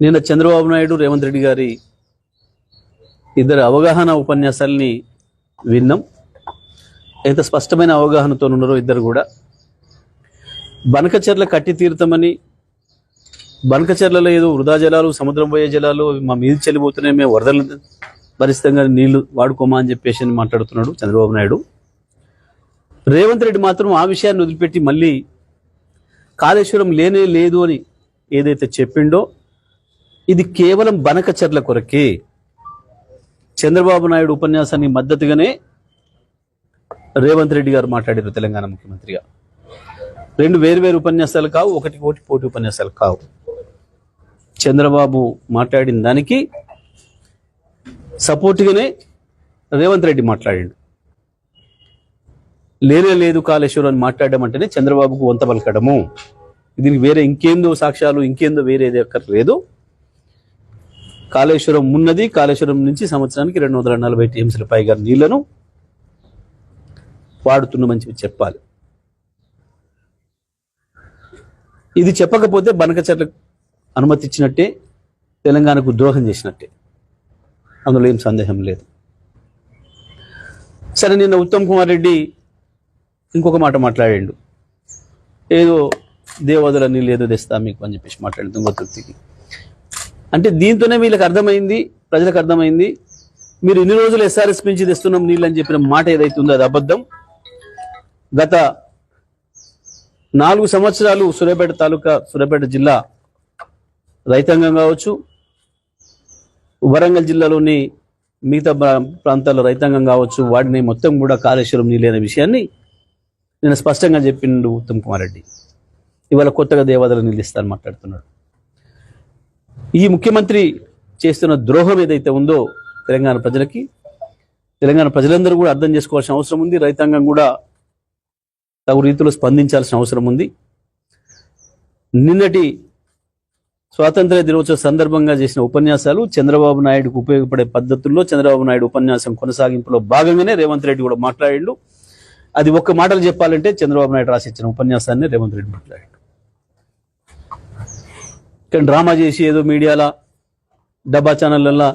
నిన్న చంద్రబాబు నాయుడు రేవంత్ రెడ్డి గారి ఇద్దరు అవగాహన ఉపన్యాసాలని విన్నాం. ఎంత స్పష్టమైన అవగాహనతో ఉన్నారో ఇద్దరు కూడా. బనకచెర్ల కట్టి తీరుతామని, బనకచెర్లలో ఏదో వృధా జలాలు, సముద్రం పోయే జలాలు మా మీద చెల్లిపోతున్నాయి, మేము వరదలు భరితంగా నీళ్లు వాడుకోమా అని చెప్పేసి మాట్లాడుతున్నాడు చంద్రబాబు నాయుడు. రేవంత్ రెడ్డి మాత్రం ఆ విషయాన్ని వదిలిపెట్టి మళ్ళీ కాళేశ్వరం లేనే లేదు అని ఏదైతే చెప్పిండో ఇది కేవలం బనకచెర్ల కొరకే. చంద్రబాబు నాయుడు ఉపన్యాసానికి మద్దతుగానే రేవంత్ రెడ్డి గారు మాట్లాడారు తెలంగాణ ముఖ్యమంత్రిగా. రెండు వేరు ఉపన్యాసాలు కావు, ఒకటి పోటీ ఉపన్యాసాలు కావు. చంద్రబాబు మాట్లాడిన దానికి సపోర్ట్గానే రేవంత్ రెడ్డి మాట్లాడాడు. లేనే లేదు కాళేశ్వరం అని మాట్లాడడం అంటేనే చంద్రబాబుకు వంత పలకడము. దీనికి వేరే ఇంకేందో సాక్ష్యాలు, ఇంకేందో వేరేది అక్కర్లేదు. కాళేశ్వరం ఉన్నది, కాళేశ్వరం నుంచి సంవత్సరానికి 240 టీఎంసీల పైగా నీళ్లను వాడుతున్నామని చెప్పాలి. ఇది చెప్పకపోతే బనకచెర్లకు అనుమతి ఇచ్చినట్టే, తెలంగాణకు ద్రోహం చేసినట్టే, అందులో ఏం సందేహం లేదు. సరే, నిన్న ఉత్తమ్ కుమార్ రెడ్డి ఇంకొక మాట మాట్లాడాడు. ఏదో దేవదల నీళ్ళు ఏదో తెస్తా మీకు అని చెప్పేసి మాట్లాడింది తుంగతుర్తికి. అంటే దీంతోనే వీళ్ళకి అర్థమైంది, ప్రజలకు అర్థమైంది, మీరు ఇన్ని రోజులు ఎస్ఆర్ఎస్ నుంచి తెస్తున్నాం నీళ్ళు అని చెప్పిన మాట ఏదైతే ఉందో అది అబద్ధం. గత 4 సంవత్సరాలు సూర్యాపేట తాలూకా, సూర్యాపేట జిల్లా రైతాంగం కావచ్చు, వరంగల్ జిల్లాలోని మిగతా ప్రాంతాల రైతాంగం కావచ్చు, వాడిని మొత్తం కూడా కాళేశ్వరం నీళ్ళు అనే విషయాన్ని నేను స్పష్టంగా చెప్పిండు ఉత్తమ్ కుమార్ రెడ్డి. ఇవాళ కొత్తగా దేవాదల నీళ్ళు ఇస్తాను మాట్లాడుతున్నాడు. ఈ ముఖ్యమంత్రి చేస్తున్న ద్రోహం ఏదైతే ఉందో తెలంగాణ ప్రజలకి, తెలంగాణ ప్రజలందరూ కూడా అర్థం చేసుకోవాల్సిన అవసరం ఉంది. రైతాంగం కూడా తగు రీతిలో స్పందించాల్సిన అవసరం ఉంది. నిన్నటి స్వాతంత్ర దినోత్సవ సందర్భంగా చేసిన ఉపన్యాసాలు చంద్రబాబు నాయుడుకు ఉపయోగపడే పద్ధతుల్లో, చంద్రబాబు నాయుడు ఉపన్యాసం కొనసాగింపులో భాగంగానే రేవంత్ రెడ్డి కూడా మాట్లాడిండు. అది ఒక్క మాటలు చెప్పాలంటే చంద్రబాబు నాయుడు రాసిచ్చిన ఉపన్యాసాన్ని రేవంత్ రెడ్డి మాట్లాడాడు. కానీ డ్రామా చేసి ఏదో మీడియాలో, డబ్బా ఛానళ్ళల్లో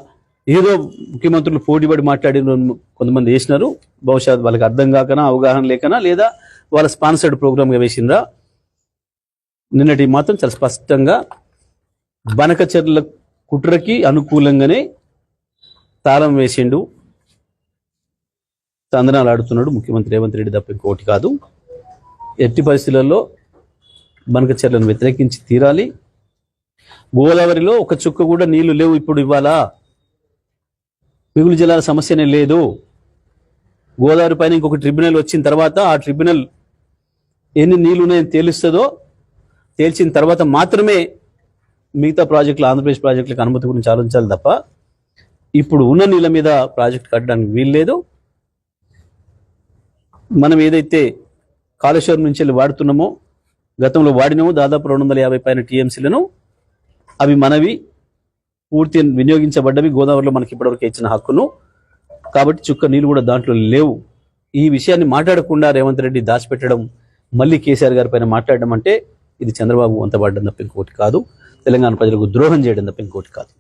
ఏదో ముఖ్యమంత్రులు పోటీపడి మాట్లాడిన కొంతమంది వేసినారు. బహుశా వాళ్ళకి అర్థం కాకనా, అవగాహన లేకనా, లేదా వాళ్ళ స్పాన్సర్డ్ ప్రోగ్రామ్గా వేసినరా. నిన్నటి మాత్రం చాలా స్పష్టంగా బనకచెర్ల కుట్రకి అనుకూలంగానే తాళం వేసిండు, తందనాలు ఆడుతున్నాడు ముఖ్యమంత్రి రేవంత్ రెడ్డి తప్ప ఇంకోటి కాదు. ఎట్టి పరిస్థితులలో బనకచెర్లను వ్యతిరేకించి తీరాలి. గోదావరిలో ఒక చుక్క కూడా నీళ్లు లేవు ఇప్పుడు. ఇవాళ మిగులు జలాల సమస్యనే లేదు. గోదావరి పైన ఇంకొక ట్రిబ్యునల్ వచ్చిన తర్వాత ఆ ట్రిబ్యునల్ ఎన్ని నీళ్లు ఉన్నాయని తేల్చిన తర్వాత మాత్రమే మిగతా ప్రాజెక్టులు, ఆంధ్రప్రదేశ్ ప్రాజెక్టులకు అనుమతి గురించి ఆలోచించాలి తప్ప ఇప్పుడు ఉన్న నీళ్ళ మీద ప్రాజెక్టు కట్టడానికి వీల్లేదు. మనం ఏదైతే కాళేశ్వరం నుంచి వెళ్ళి వాడుతున్నామో, గతంలో వాడినామో దాదాపు 250 పైన టీఎంసీలను, అవి మనవి, పూర్తి వినియోగించబడ్డవి, గోదావరిలో మనకి ఇప్పటివరకు ఇచ్చిన హక్కును. కాబట్టి చుక్క నీళ్ళు కూడా దాంట్లో లేవు. ఈ విషయాన్ని మాట్లాడకుండా రేవంత్ రెడ్డి దాచిపెట్టడం, మళ్ళీ కేసీఆర్ గారి పైన మాట్లాడడం అంటే ఇది చంద్రబాబు వంతబడ్డం తప్ప ఇంకోటి కాదు, తెలంగాణ ప్రజలకు ద్రోహం చేయడం తప్ప ఇంకోటి కాదు.